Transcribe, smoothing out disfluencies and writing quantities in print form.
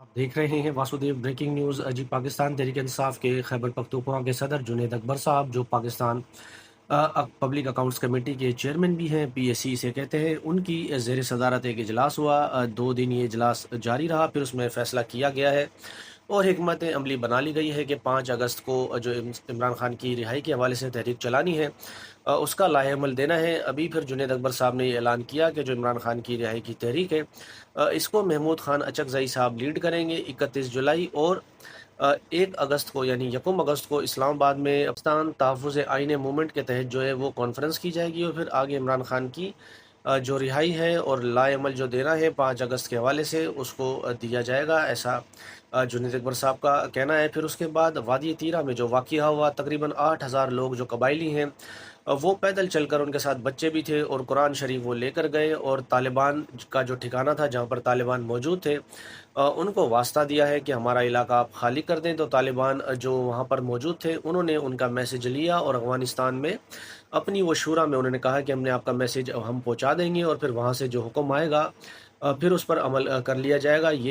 आप देख रहे हैं वासुदेव ब्रेकिंग न्यूज़। जी, पाकिस्तान तहरीक इंसाफ के खैबर पख्तूनख्वा के सदर जुनैद अकबर साहब, जो पाकिस्तान पब्लिक अकाउंट्स कमेटी के चेयरमैन भी हैं, पीएससी से कहते हैं, उनकी ज़ेर सदारत एक इजलास हुआ। 2 दिन ये इजलास जारी रहा, फिर उसमें फ़ैसला किया गया है और हिकमत अमली बना ली गई है कि 5 अगस्त को जो इमरान खान की रिहाई के हवाले से तहरीक चलानी है, उसका लाहेअमल देना है। अभी फिर जुनैद अकबर साहब ने ये ऐलान किया कि जो इमरान खान की रिहाई की तहरीक है, इसको महमूद खान अचकज़ई साहब लीड करेंगे। 31 जुलाई और 1 अगस्त को, यानी 1 अगस्त को इस्लामाबाद में पाकिस्तान तहफ़्फ़ुज़ आइन मूवमेंट के तहत जो है वो कॉन्फ्रेंस की जाएगी और फिर आगे इमरान खान की जो रिहाई है और लाएअमल जो देना है 5 अगस्त के हवाले से, उसको दिया जाएगा, ऐसा जुनैद अकबर साहब का कहना है। फिर उसके बाद वादी तीरा में जो वाक़या हुआ, तकरीबन 8,000 लोग जो कबायली हैं, वो पैदल चलकर, उनके साथ बच्चे भी थे और कुरान शरीफ वो लेकर गए और तालिबान का जो ठिकाना था जहाँ पर तालिबान मौजूद थे, उनको वास्ता दिया है कि हमारा इलाका आप खाली कर दें। तो तालिबान जो वहाँ पर मौजूद थे, उन्होंने उनका मैसेज लिया और अफ़गानिस्तान में अपनी वो शूरा में उन्होंने कहा कि हमने आपका मैसेज हम पहुँचा देंगे और फिर वहाँ से जो हुक्म आएगा फिर उस पर अमल कर लिया जाएगा। ये